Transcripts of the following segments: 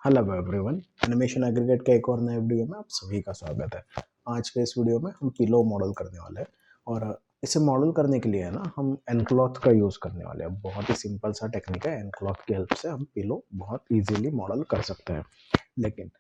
Hello everyone, animation aggregate के एक और नए वीडियो में आप सभी का स्वागत है। आज के इस वीडियो में हम पिलो मॉडल करने वाले हैं और इसे मॉडल करने के लिए ना हम एनक्लॉथ का यूज़ करने वाले हैं। बहुत ही सिंपल सा टेक्निक है, एनक्लॉथ की हेल्प से हम पिलो बहुत इजीली मॉडल कर सकते हैं। लेकिन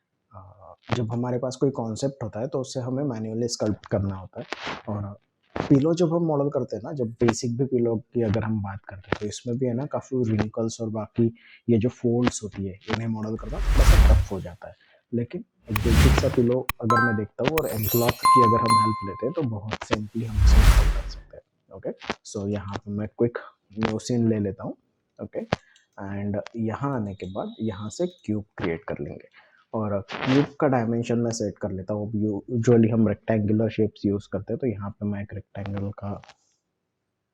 जब हमारे पास कोई कॉन्सेप्ट होता है तो उससे हमें मैन्युअली स्कल्प्ट करना होता है। और पिलो जब हम मॉडल करते हैं ना, जब बेसिक भी पिलो की अगर हम बात करते हैं तो इसमें भी है ना काफ़ी रिंकल्स और बाकी ये जो फोल्ड्स होती है इन्हें मॉडल करना थोड़ा सा टफ हो जाता है। लेकिन एक बेसिक सा पिलो अगर मैं देखता हूँ और एनक्लॉथ की अगर हम हेल्प लेते हैं तो बहुत सिंपली हम इसे मॉडल कर सकते हैं। ओके, सो यहाँ पे मैं क्विक न्यू सीन ले लेता हूँ। ओके, एंड यहाँ आने के बाद यहाँ से क्यूब क्रिएट कर लेंगे और क्यूब का डायमेंशन मैं सेट कर लेता हूँ। यूजुअली हम रेक्टेंगुलर शेप्स यूज़ करते हैं, तो यहाँ पे मैं एक रेक्टेंगल का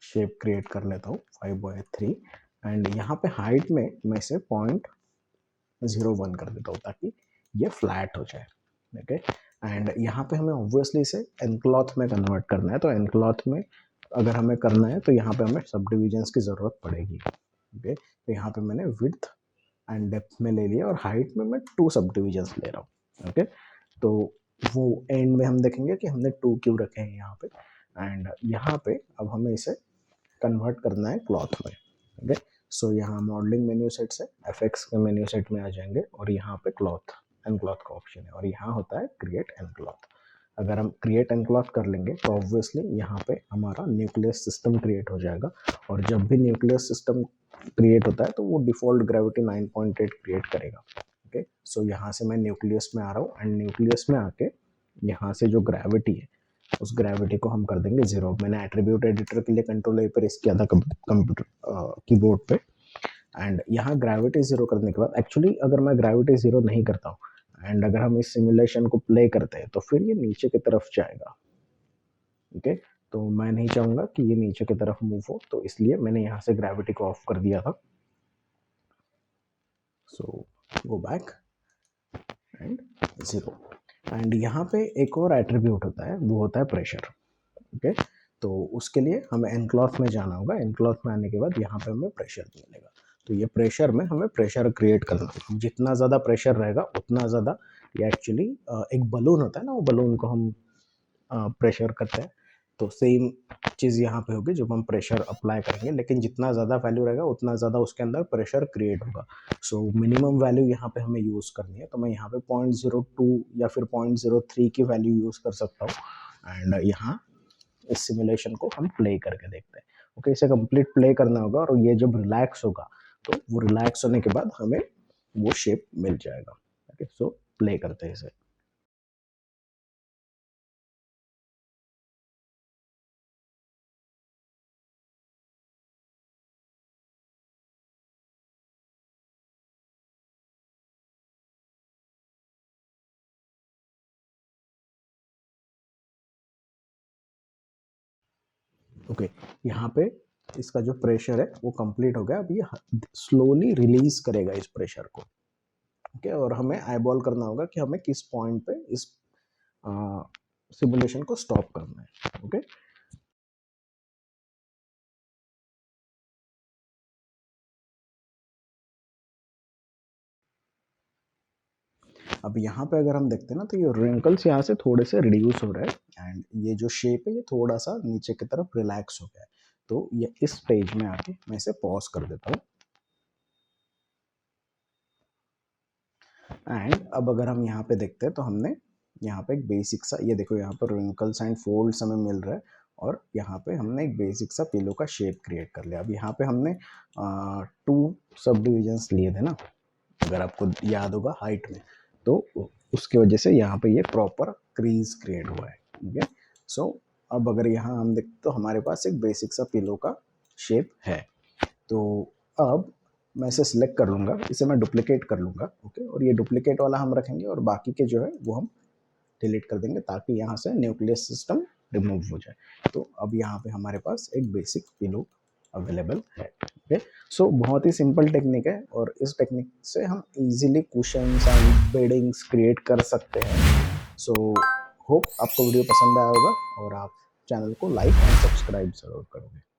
शेप क्रिएट कर लेता हूँ 5/3 एंड यहाँ पे हाइट में मैं इसे 0.01 कर देता हूँ ताकि ये फ्लैट हो जाए। ओके, एंड यहाँ पे हमें ऑब्वियसली इसे एनक्लॉथ में कन्वर्ट करना है, तो एनक्लॉथ में अगर हमें करना है तो यहाँ पे हमें सब डिविजन्स की ज़रूरत पड़ेगी। ओके, तो यहाँ पे मैंने विड्थ एंड डेप्थ में ले लिया और हाइट में मैं 2 सब डिविजन्स ले रहा हूँ। ओके, तो वो एंड में हम देखेंगे कि हमने 2 क्यों रखे हैं यहाँ पे। एंड यहाँ पे अब हमें इसे कन्वर्ट करना है क्लॉथ में। ओके, सो यहाँ मॉडलिंग मेन्यू सेट से एफएक्स के मेन्यू सेट में आ जाएंगे और यहाँ पे क्लॉथ एंड क्लॉथ का ऑप्शन है और यहाँ होता है क्रिएट एंड क्लॉथ। अगर हम क्रिएट एंड क्लॉथ कर लेंगे तो ऑब्वियसली यहाँ पे हमारा न्यूक्लियस सिस्टम क्रिएट हो जाएगा और जब भी न्यूक्लियस सिस्टम क्रिएट होता है तो वो डिफॉल्ट ग्रेविटी 9.8 क्रिएट करेगा। ओके, सो यहाँ से मैं न्यूक्लियस में आ रहा हूँ एंड न्यूक्लियस में आके यहाँ से जो ग्रेविटी है उस ग्रेविटी को हम कर देंगे 0। मैंने एट्रीब्यूट एडिटर के लिए कंट्रोल ए प्रेस किया था कंप्यूटर कीबोर्ड पे एंड यहाँ ग्रेविटी 0 करने के बाद एक्चुअली अगर मैं ग्रेविटी 0 नहीं करता हूँ एंड अगर हम इस सिमुलेशन को प्ले करते हैं तो फिर ये नीचे की तरफ जाएगा। ओके, तो मैं नहीं चाहूँगा कि ये नीचे की तरफ मूव हो, तो इसलिए मैंने यहाँ से ग्रेविटी को ऑफ कर दिया था। सो गो बैक एंड 0 एंड यहाँ पे एक और एट्रीब्यूट होता है, वो होता है प्रेशर। ओके, तो उसके लिए हमें एनक्लॉथ में जाना होगा। एनक्लॉथ में आने के बाद यहाँ पे हमें प्रेशर मिलेगा, तो ये प्रेशर में हमें प्रेशर क्रिएट करना है। जितना ज़्यादा प्रेशर रहेगा उतना ज़्यादा ये एक्चुअली एक बलून होता है ना, वो बलून को हम प्रेशर करते हैं, तो सेम चीज़ यहाँ पे होगी जब हम प्रेशर अप्लाई करेंगे। लेकिन जितना ज़्यादा वैल्यू रहेगा उतना ज़्यादा उसके अंदर प्रेशर क्रिएट होगा। सो मिनिमम वैल्यू यहाँ पे हमें यूज़ करनी है, तो मैं यहाँ पे 0.02 या फिर 0.03 की वैल्यू यूज़ कर सकता हूँ एंड यहाँ इस सिमुलेशन को हम प्ले करके देखते हैं। ओके, इसे कंप्लीट प्ले करना होगा और ये जब रिलैक्स होगा तो वो रिलैक्स होने के बाद हमें वो शेप मिल जाएगा। ओके, सो प्ले करते हैं इसे। ओके, यहाँ पे इसका जो प्रेशर है वो कंप्लीट हो गया। अब ये स्लोली रिलीज करेगा इस प्रेशर को। ओके, और हमें आईबॉल करना होगा कि हमें किस पॉइंट पे इस सिमुलेशन को स्टॉप करना है। ओके, अब यहाँ पे अगर हम देखते हैं ना तो ये रिंकल्स यहाँ से थोड़े से रिड्यूस हो रहे हैं एंड ये जो शेप है ये थोड़ा सा नीचे की तरफ रिलैक्स हो गया है। तो ये इस स्टेज में आके मैं इसे पॉज कर देता हूँ एंड अब अगर हम यहाँ पे देखते हैं तो हमने यहाँ पे एक बेसिक सा, ये देखो यहाँ पर रिंकल्स एंड फोल्ड्स हमें मिल रहा है और यहाँ पे हमने एक बेसिक सा पिलो का शेप क्रिएट कर लिया। अब यहाँ पे हमने 2 सब डिविजन्स लिए थे ना, अगर आपको याद होगा हाइट में, तो उसके वजह से यहाँ पे ये प्रॉपर क्रीज क्रिएट हुआ है। ठीक है, सो अब अगर यहाँ हम देखते तो हमारे पास एक बेसिक सा पिलो का शेप है। तो अब मैं इसे सिलेक्ट कर लूँगा, इसे मैं डुप्लीकेट कर लूँगा। ओके, और ये डुप्लीकेट वाला हम रखेंगे और बाकी के जो है वो हम डिलीट कर देंगे ताकि यहाँ से न्यूक्लियस सिस्टम रिमूव हो जाए। तो अब यहाँ पे हमारे पास एक बेसिक पिलो अवेलेबल है। ओके, सो बहुत ही सिंपल टेक्निक है और इस टेक्निक से हम easily cushions and weddings create कर सकते हैं। सो होप आपको वीडियो पसंद आया होगा और आप चैनल को लाइक एंड सब्सक्राइब जरूर करोगे।